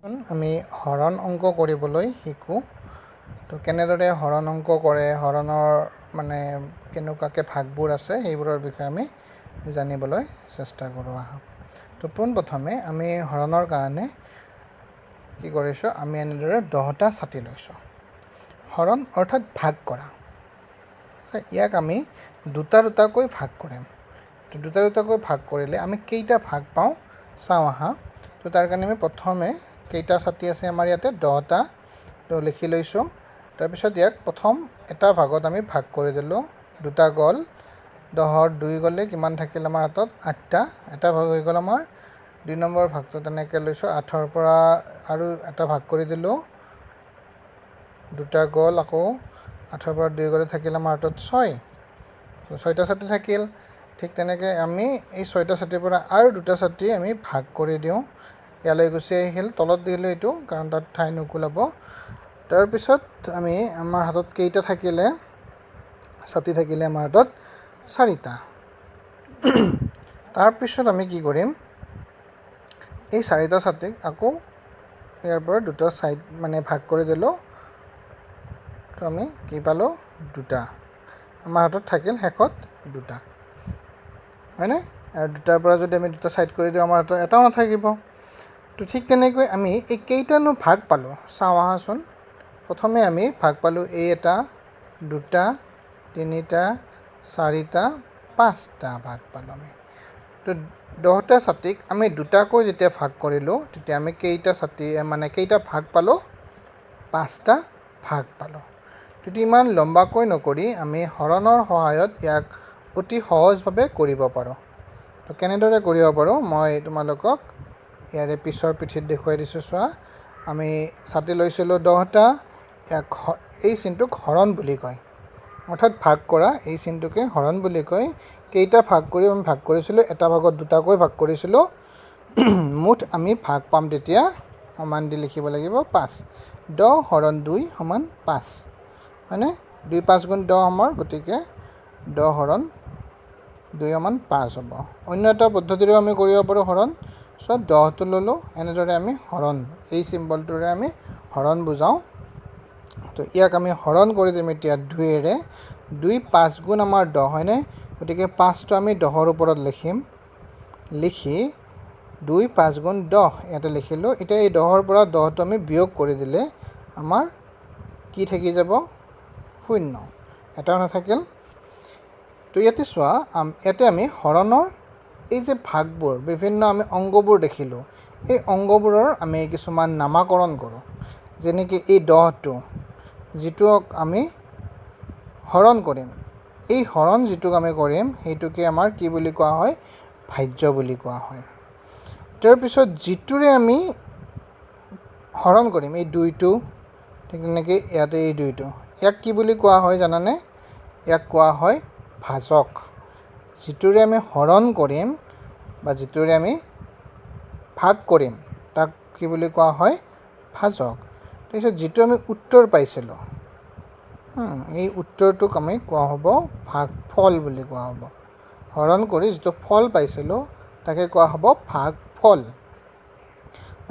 আমি হৰণ অংক কৰিবলৈ শিকোঁ। তো কেনেদৰে হৰণ অংক কৰে, হৰণৰ মানে কেনেকুৱাকৈ ভাগবোৰ আছে সেইবোৰৰ বিষয়ে আমি জানিবলৈ চেষ্টা কৰোঁ আহক। তো পোনপ্ৰথমে আমি হৰণৰ কাৰণে কি কৰিছোঁ, আমি এনেদৰে 10টা ছাতি লৈছোঁ। হৰণ অৰ্থাৎ ভাগ কৰা, ইয়াক আমি দুটা দুটাকৈ ভাগ কৰিম। তো দুটা দুটাকৈ ভাগ কৰিলে আমি কেইটা ভাগ পাওঁ চাওঁ আহা। তো তাৰ কাৰণে আমি প্ৰথমে কেইটা ছাতি আছে আমাৰ ইয়াতে 10টা, তো লিখি লৈছোঁ। তাৰপিছত ইয়াক প্ৰথম এটা ভাগত আমি ভাগ কৰি দিলোঁ, দুটা গ'ল, 10ৰ 2 গ'লে কিমান থাকিল আমাৰ হাতত 8টা, এটা ভাগ হৈ গ'ল আমাৰ। 2 নম্বৰ ভাগটো তেনেকৈ লৈছোঁ, 8ৰ পৰা আৰু এটা ভাগ কৰি দিলোঁ, দুটা গ'ল, আকৌ 8ৰ পৰা 2 গ'লে থাকিল আমাৰ হাতত 6, তো 6টা ছাতি থাকিল। ঠিক তেনেকৈ আমি এই 6টা ছাতিৰ পৰা আৰু দুটা ছাতি আমি ভাগ কৰি দিওঁ, ইয়ালৈ গুচি আহিল, তলত দিলোঁ এইটো কাৰণ তাত ঠাই নুকুলাব। তাৰপিছত আমি আমাৰ হাতত কেইটা থাকিলে, ছাতি থাকিলে আমাৰ হাতত 4টা। তাৰপিছত আমি কি কৰিম, এই 4টা ছাতিক আকৌ ইয়াৰ পৰা দুটা ছাইড মানে ভাগ কৰি দিলোঁ, তো আমি কি পালোঁ, 2টা। আমাৰ হাতত থাকিল শেষত 2টা, হয়নে? আৰু 2টাৰ পৰা যদি আমি দুটা ছাইড কৰি দিওঁ আমাৰ হাতত এটাও নাথাকিব। তো ঠিক তেনেকৈ আমি এই কেইটানো ভাগ পালোঁ চাওঁ আহাচোন। প্ৰথমে আমি ভাগ পালোঁ এই এটা, 2টা, 3টা, 4টা, 5টা ভাগ পালোঁ আমি। তো 10টা ছাতিক আমি দুটাকৈ যেতিয়া ভাগ কৰিলোঁ তেতিয়া আমি কেইটা ছাতি মানে কেইটা ভাগ পালোঁ, 5টা ভাগ পালোঁ। তেতিয়া ইমান লম্বাকৈ নকৰি আমি হৰণৰ সহায়ত ইয়াক অতি সহজভাৱে কৰিব পাৰোঁ। তো কেনেদৰে কৰিব পাৰোঁ মই তোমালোকক ইয়াৰে পিছৰ পিঠিত দেখুৱাই দিছোঁ চোৱা। আমি ছাতি লৈছিলোঁ 10টা, ইয়াক এই চিনটোক হৰণ বুলি কয়, অৰ্থাৎ ভাগ কৰা এই চিনটোকে হৰণ বুলি কয়। কেইটা ভাগ কৰি আমি ভাগ কৰিছিলোঁ, এটা ভাগত দুটাকৈ ভাগ কৰিছিলোঁ, মুঠ আমি ভাগ পাম তেতিয়া সমান দি লিখিব লাগিব 5। 10 হৰণ 2 সমান 5, হয়নে? 2 5 গুণ 10 আমাৰ, গতিকে 10 হৰণ 2 সমান 5 হ'ব। অন্য এটা পদ্ধতিৰেও আমি কৰিব পাৰোঁ হৰণ। চ' 10টো ল'লোঁ, এনেদৰে আমি হৰণ এই চিম্বলটোৰে আমি হৰণ বুজাওঁ। তো ইয়াক আমি হৰণ কৰি দিম এতিয়া 2ৰে। 2 5 গুণ আমাৰ 10, হয়নে? গতিকে 5টো আমি 10ৰ ওপৰত লিখিম, লিখি 2 5 গুণ 10 ইয়াতে লিখিলোঁ। এতিয়া এই 10ৰ পৰা 10টো আমি বিয়োগ কৰি দিলে আমাৰ কি থাকি যাব, 0, এটাও নাথাকিল। তো ইয়াতে চোৱা, ইয়াতে আমি হৰণৰ এই যে ভাগবোৰ, বিভিন্ন আমি অংগবোৰ দেখিলোঁ, এই অংগবোৰৰ আমি কিছুমান নামাকৰণ কৰোঁ। যেনেকৈ এই 10টো যিটোক আমি হৰণ কৰিম, এই হৰণ যিটোক আমি কৰিম সেইটোকে আমাৰ কি বুলি কোৱা হয়, ভাজ্য বুলি কোৱা হয়। তাৰপিছত যিটোৰে আমি হৰণ কৰিম, এই 2টো, ঠিক তেনেকৈ ইয়াতে এই 2টো, ইয়াক কি বুলি কোৱা হয় জানানে? ইয়াক কোৱা হয় ভাজক। যিটোৰে আমি হৰণ কৰিম বা যিটোৰে আমি ভাগ কৰিম তাক কি বুলি কোৱা হয়, ভাজক। তাৰপিছত যিটো আমি উত্তৰ পাইছিলোঁ, এই উত্তৰটোক আমি কোৱা হ'ব ভাগফল বুলি কোৱা হ'ব। হৰণ কৰি যিটো ফল পাইছিলোঁ তাকে কোৱা হ'ব ভাগফল।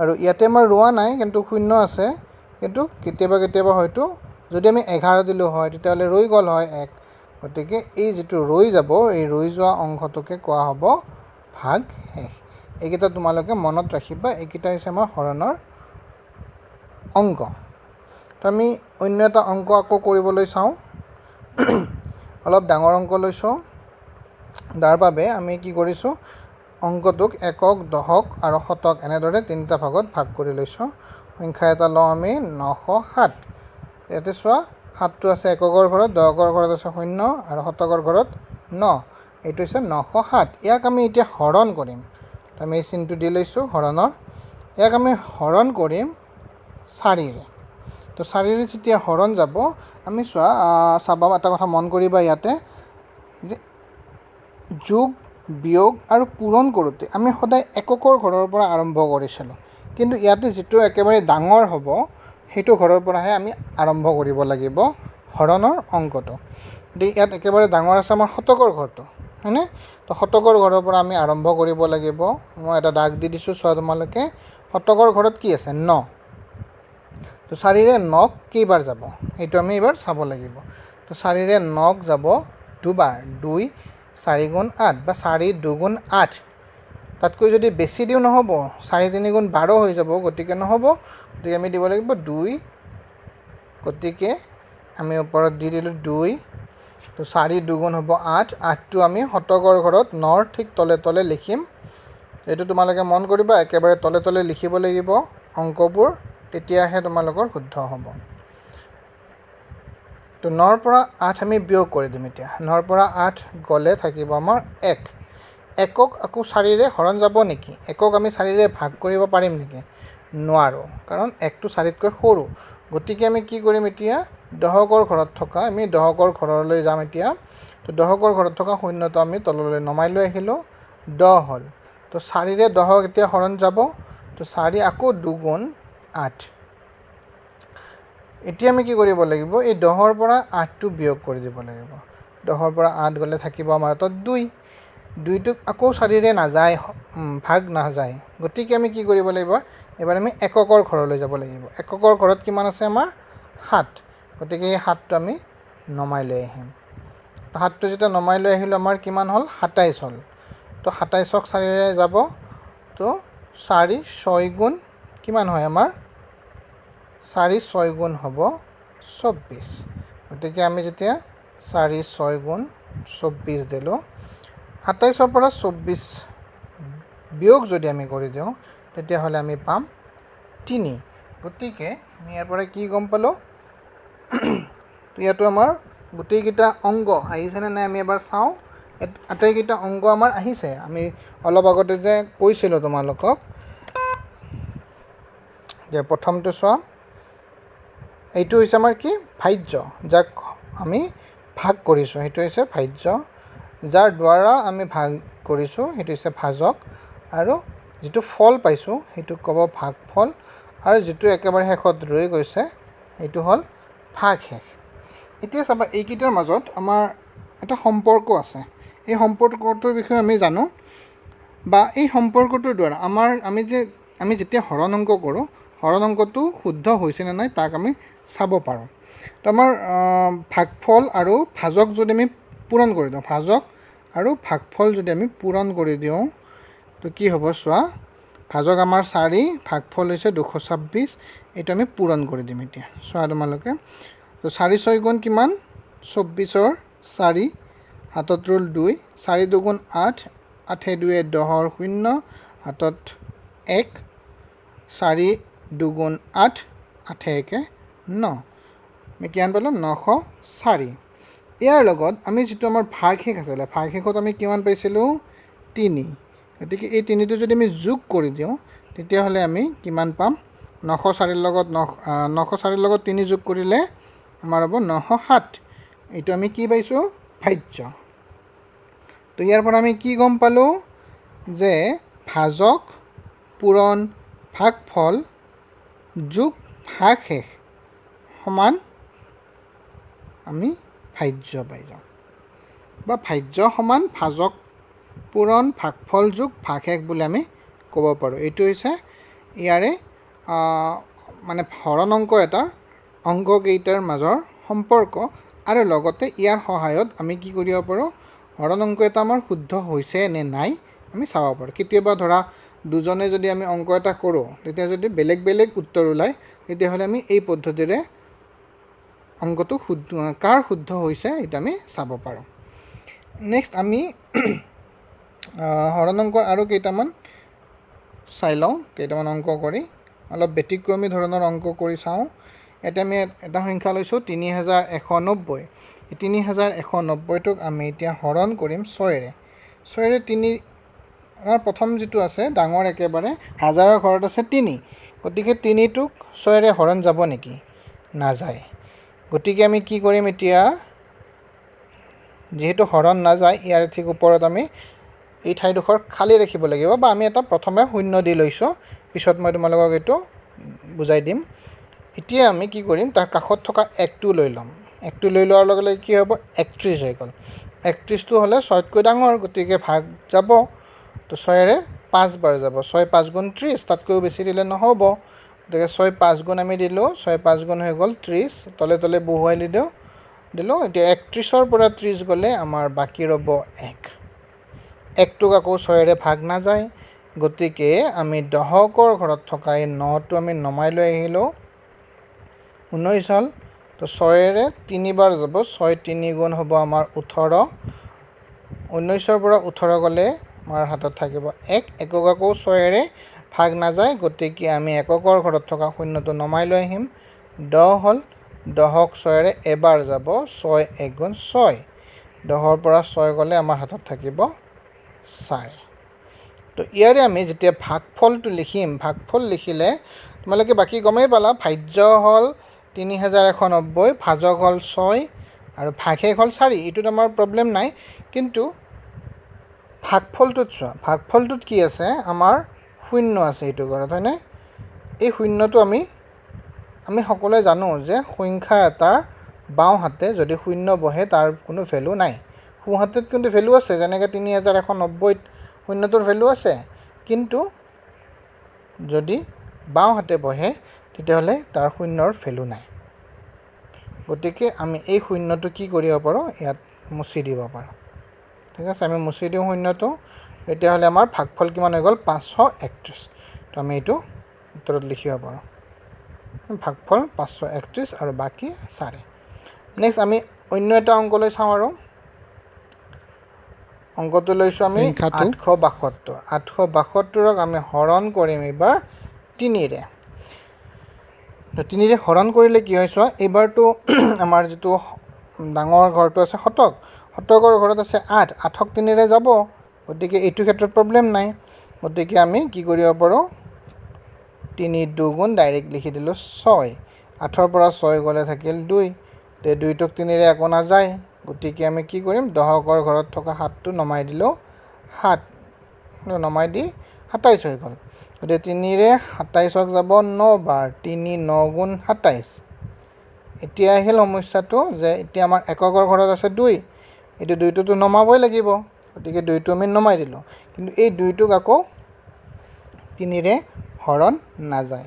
আৰু ইয়াতে আমাৰ ৰোৱা নাই কিন্তু 0 আছে, কিন্তু কেতিয়াবা কেতিয়াবা হয়তো যদি আমি 11 দিলোঁ হয় তেতিয়াহ'লে ৰৈ গ'ল হয় 1, গতিকে এই যিটো ৰৈ যাব, এই ৰৈ যোৱা অংশটোকে কোৱা হ'ব ভাগশেষ। এইকেইটা তোমালোকে মনত ৰাখিবা, এইকেইটা হৈছে আমাৰ হৰণৰ অংক। তো আমি অন্য এটা অংক আকৌ কৰিবলৈ চাওঁ। অলপ ডাঙৰ অংক লৈছোঁ, তাৰ বাবে আমি কি কৰিছোঁ, অংকটোক একক, দশক আৰু শতক এনেদৰে 3টা ভাগত ভাগ কৰি লৈছোঁ। সংখ্যা এটা লওঁ আমি 907। ইয়াতে চোৱা, 7টো আছে এককৰ ঘৰত, দশকৰ ঘৰত আছে 0 আৰু শতকৰ ঘৰত 9, এইটো হৈছে 907। ইয়াক আমি এতিয়া হৰণ কৰিম, আমি এই চিনটো দি লৈছোঁ হৰণৰ। ইয়াক আমি হৰণ কৰিম 4ৰে। তো 4ৰে যেতিয়া হৰণ যাব, আমি চাবা এটা কথা মন কৰিবা ইয়াতে যে যোগ, বিয়োগ আৰু পূৰণ কৰোঁতে আমি সদায় এককৰ ঘৰৰ পৰা আৰম্ভ কৰিছিলোঁ, কিন্তু ইয়াতে যিটো একেবাৰে ডাঙৰ হ'ব সেইটো ঘৰৰ পৰাহে আমি আৰম্ভ কৰিব লাগিব হৰণৰ অংকটো। গতিকে ইয়াত একেবাৰে ডাঙৰ আছে আমাৰ শতকৰ ঘৰটো, হয়নে? তো শতকৰ ঘৰৰ পৰা আমি আৰম্ভ কৰিব লাগিব। মই এটা দাগ দি দিছোঁ চোৱা তোমালোকে, শতকৰ ঘৰত কি আছে 9 তো 4ৰে 9 কেইবাৰ যাব এইটো আমি এবাৰ চাব লাগিব তো 4ৰে 9 যাব দুবাৰ 2 4 গুণ 8 বা 4 2 গুণ 8 তাতকৈ যদি বেছি দিও নহব 4 3 গুণ 12 হৈ যাব গতিকে নহব গতিকে আমি দিব লাগিব 2 গতিকে আমি ওপৰত দি দিলো 2 তো 4 2 গুণ হ'ব 8 8টো আমি শতকৰ ঘৰত 9ৰ ঠিক তলে তলে লিখিম এইটো তোমালোকে মন কৰিবা একেবাৰে তলে তলে লিখিব লাগিব অংকবোৰ তেতিয়াহে তোমালোকৰ শুদ্ধ হ'ব তো 9ৰ পৰা 8 আমি বিয়োগ কৰি দিম এতিয়া 9ৰ পৰা 8 গলে থাকিব আমাৰ 1 একক আকৌ 4ৰে হৰণ যাব নেকি একক আমি 4ৰে ভাগ কৰিব পাৰিম নেকি নোৱাৰো কাৰণ 1টো 4তকৈ সৰু গতিকে আমি কি কৰিম এতিয়া দহকৰ ঘৰত থকা আমি দহকৰ ঘৰলৈ যাম এতিয়া তো দহকৰ ঘৰত থকা শূন্যটো আমি তললৈ নমাই লৈ আহিলো 10 হল তো 4ৰে 10 এতিয়া হৰণ যাব তো 4 আকৌ 2 গুণ 8 এতিয়া আমি কি কৰিব লাগিব এই 10ৰ পৰা 8টো বিয়োগ কৰি দিব লাগিব 10ৰ পৰা 8 গলে থাকিব আমাৰ তো 2 2টোক আকৌ 4ৰে নাযায় ভাগ নাযায় গতিকে আমি কি কৰিব লাগিব এবাৰ আমি এককৰ ঘৰলৈ যাব লাগিব এককৰ ঘৰত কিমান আছে আমাৰ 7 গতিকে এই 7টো আমি নমাই লৈ আহিম তো 7টো যেতিয়া নমাই লৈ আহিলো আমাৰ কিমান হল 27 হল তো 27ক 4ৰে যাব তো 4 6 গুণ কিমান হয় আমাৰ 4 6 গুণ হ'ব 24 গতিকে আমি যেতিয়া 4 6 গুণ 24 দিলো 27ৰ পৰা 24 বিয়োগ যদি আমি কৰি দিওঁ তেতিয়াহ'লে আমি পাম 3 গতিকে আমি ইয়াৰ পৰা কি গম পালো তো ইয়াতো আমাৰ গোটেইকেইটা অংগ আহিছেনে নাই আমি এবাৰ চাওঁ আটাইকেইটা অংগ আমাৰ আহিছে আমি অলপ আগতে যে কৈছিলোঁ তোমালোকক যে প্ৰথমটো চোৱা এইটো হৈছে আমাৰ কি ভাজ্য যাক আমি ভাগ কৰিছোঁ সেইটো হৈছে ভাজ্য যাৰ দ্বাৰা আমি ভাগ কৰিছোঁ সেইটো হৈছে ভাজক আৰু যেটো ফল পাইছোঁ সেইটো ক'ব ভাগফল আৰু যেটো একেবাৰে শেষত ৰৈ গৈছে এইটো হ'ল ভাগশেষ এতিয়া চাবা এইকেইটাৰ মাজত আমাৰ এটা সম্পৰ্ক আছে এই সম্পৰ্কটোৰ বিষয়ে আমি জানো বা এই সম্পৰ্কটোৰ দ্বাৰা আমি যেতিয়া হৰণ অংক কৰোঁ হৰণ অংকটো শুদ্ধ হৈছে নে নাই তাক আমি চাব পাৰোঁ তো আমাৰ ভাগফল আৰু ভাজক যদি আমি পূৰণ কৰি দিওঁ ভাজক আৰু ভাগফল যদি আমি পূৰণ কৰি দিওঁ তো কি হ'ব চোৱা ভাজক আমাৰ 4 ভাগফল হৈছে 226 এইটো আমি পূৰণ কৰি দিম এতিয়া চোৱা তোমালোকে তো 4 6 গুণ কিমান 24ৰ 4 হাতত ৰল 2 4 2 গুণ 8 8 2 10ৰ 0 হাতত 1 4 2 গুণ 8 8 1 9 আমি কিমান পালোঁ 904 ইয়াৰ লগত আমি যেটো আমাৰ ভাগশেষ আছিলে ভাগশেষত আমি কিমান পাইছিলোঁ 3 গতিকে এই 3টো যদি আমি যোগ কৰি দিওঁ তেতিয়াহ'লে আমি কিমান পাম 904 লগত 904 লগত 3 যোগ কৰিলে আমাৰ হ'ব 907 এইটো আমি কি পাইছোঁ ভাজ্য তো ইয়াৰ পৰা আমি কি গম পালোঁ যে ভাজক পূৰণ ভাগফল যোগ ভাগশেষ সমান আমি ভাজ্য পাই যাওঁ বা ভাজ্য সমান ভাজক পূৰণ ভাগফল যোগ ভাগশেষ বুলি আমি ক'ব পাৰোঁ এইটো হৈছে ইয়াৰে মানে হৰণ অংক এটা অংককেইটাৰ মাজৰ সম্পৰ্ক আৰু লগতে ইয়াৰ সহায়ত আমি কি কৰিব পাৰোঁ হৰণ অংক এটা আমাৰ শুদ্ধ হৈছে নে নাই আমি চাব পাৰোঁ কেতিয়াবা ধৰা দুজনে যদি আমি অংক এটা কৰোঁ তেতিয়া যদি বেলেগ বেলেগ উত্তৰ ওলায় তেতিয়াহ'লে আমি এই পদ্ধতিৰে অংকটো শুদ্ধ কাৰ শুদ্ধ হৈছে এটা আমি চাব পাৰোঁ নেক্সট আমি হৰণ অংক আৰু কেইটামান চাই লওঁ কেইটামান অংক কৰি অলপ ব্যতিক্ৰমী ধৰণৰ অংক কৰি চাওঁ এতিয়া আমি এটা সংখ্যা লৈছোঁ 3190 এই 3190টোক আমি এতিয়া হৰণ কৰিম 6ৰে 6ৰে 3 আমাৰ প্ৰথম যেটো আছে ডাঙৰ একেবাৰে হাজাৰৰ ঘৰত আছে 3 গতিকে 3টোক 6ৰে হৰণ যাব নেকি নাযায় গতিকে আমি কি কৰিম এতিয়া যেহেতু হৰণ নাযায় ইয়াৰ ঠিক ওপৰত আমি এই ঠাইডোখৰ খালি ৰাখিব লাগিব বা আমি এটা প্ৰথমে শূন্য দি লৈছোঁ পিছত মই তোমালোকক এইটো বুজাই দিম এতিয়া আমি কি কৰিম তাৰ কাষত থকা 1টো লৈ ল'ম 1টো লৈ লোৱাৰ লগে লগে কি হ'ব 31 হৈ গ'ল 31টো হ'লে 6তকৈ ডাঙৰ গতিকে ভাগ যাব তো 6ৰে 5 বাৰ যাব 6 5 গুণ 30 তাতকৈও বেছি দিলে নহ'ব গতিকে 6 5 গুণ আমি দিলোঁ 6 5 গুণ হৈ গ'ল 30 তলে তলে বহুৱাই দিলোঁ এতিয়া 31ৰ পৰা 30 গ'লে আমাৰ বাকী ৰ'ব 1 1টোক আকৌ 6ৰে ভাগ নাযায় গতিকে আমি দহকৰ ঘৰত থকা এই 9টো আমি নমাই লৈ আহিলোঁ 19 হ'ল তো 6ৰে 3 বাৰ যাব 6 3 গুণ হ'ব আমাৰ 18 19ৰ পৰা 18 গ'লে আমাৰ হাতত থাকিব 1 একক আকৌ 6ৰে ভাগ নাযায় গতিকে আমি এককৰ ঘৰত থকা শূন্যটো নমাই লৈ আহিম 10 হ'ল 10ক 6ৰে এবাৰ যাব 6 1 গুণ 6 10ৰ পৰা 6 গ'লে আমাৰ হাতত থাকিব 4 তো ইয়াৰে আমি যেতিয়া ভাগফলটো লিখিম ভাগফল লিখিলে তোমালোকে বাকী গমেই পালা ভাজ্য হ'ল 3190 ভাজক হ'ল 6 আৰু ভাগশেষ হ'ল 4 এইটোত আমাৰ প্ৰব্লেম নাই কিন্তু ভাগফলটোত চোৱা ভাগফলটোত কি আছে আমাৰ শূন্য আছে এইটো ঘৰত হয়নে এই শূন্যটো আমি সকলোৱে জানো যে সংখ্যা এটাৰ বাওঁ হাতে যদি শূন্য বহে তাৰ কোনো ভ্যালু নাই সোঁ হাতত কিন্তু ভ্যালু আছে যেনেকৈ 3190 শূন্যটোৰ ভ্যালু আছে কিন্তু যদি বাওঁ হাতে বহে তেতিয়াহ'লে তাৰ শূন্যৰ ভ্যালু নাই গতিকে আমি এই শূন্যটো কি কৰিব পাৰোঁ ইয়াত মুছি দিব পাৰোঁ ঠিক আছে আমি মুছি দিওঁ শূন্যটো তেতিয়াহ'লে আমাৰ ভাগফল কিমান হৈ গ'ল 531 তো আমি এইটো উত্তৰত লিখিব পাৰোঁ ভাগফল 531 আৰু বাকী 4 নেক্সট আমি অন্য এটা অংকলৈ চাওঁ আৰু অংকটো লৈছোঁ আমি 872ক আমি হৰণ কৰিম এইবাৰ 3ৰে তো 3ৰে হৰণ কৰিলে কি হয় চোৱা এইবাৰটো আমাৰ যিটো ডাঙৰ ঘৰটো আছে শতকৰ ঘৰত আছে 8 8ক 3ৰে যাব গতিকে এইটো ক্ষেত্ৰত প্ৰব্লেম নাই গতিকে আমি কি কৰিব পাৰোঁ 3 2 গুণ ডাইৰেক্ট লিখি দিলোঁ 6 8ৰ পৰা 6 গ'লে থাকিল 2 তে 2টোক 3ৰে একো নাযায় গতিকে আমি কি কৰিম দহকৰ ঘৰত থকা 7টো নমাই দিলোঁ 7 নমাই দি 27 হৈ গ'ল গতিকে 3ৰে 27ক যাব 9 বাৰ 3 9 গুণ 27 এতিয়া আহিল সমস্যাটো যে এতিয়া আমাৰ এককৰ ঘৰত আছে 2 এইটো 2টোতো নমাবই লাগিব গতিকে 2টো আমি নমাই দিলোঁ কিন্তু এই 2টোক আকৌ 3ৰে হৰণ নাযায়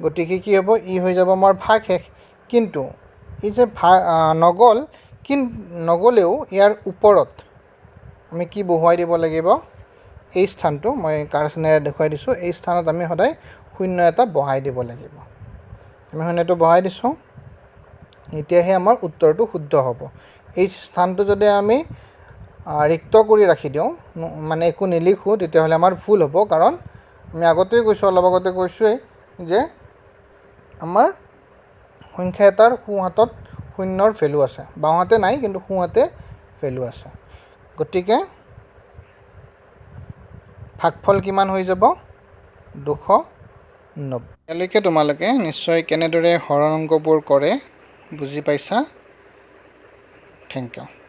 গতিকে কি হ'ব ই হৈ যাব আমাৰ ভাগশেষ কিন্তু এই যে নগ'লেও ইয়াৰ ওপৰত আমি কি বহুৱাই দিব লাগিব এই স্থানটো মই কাৰচিনেৰে দেখুৱাই দিছোঁ এই স্থানত আমি সদায় শূন্য এটা বহাই দিব লাগিব আমি শূন্যটো বহাই দিছোঁ এতিয়াহে আমাৰ উত্তৰটো শুদ্ধ হ'ব এই স্থানটো যদি আমি ৰিক্ত কৰি ৰাখি দিওঁ মানে একো নিলিখোঁ তেতিয়াহ'লে আমাৰ ভুল হ'ব কাৰণ আমি অলপ আগতে কৈছোঁৱেই যে আমাৰ সংখ্যা এটাৰ সোঁ হাতত শূন্যৰ ভ্যালু আছে বাওঁ হাতে নাই কিন্তু সোঁ হাতে ভ্যালু আছে গতিকে ভাগফল কিমান হৈ যাব 290 ইয়ালৈকে তোমালোকে নিশ্চয় কেনেদৰে হৰণ অংকবোৰ কৰে বুজি পাইছা থেংক ইউ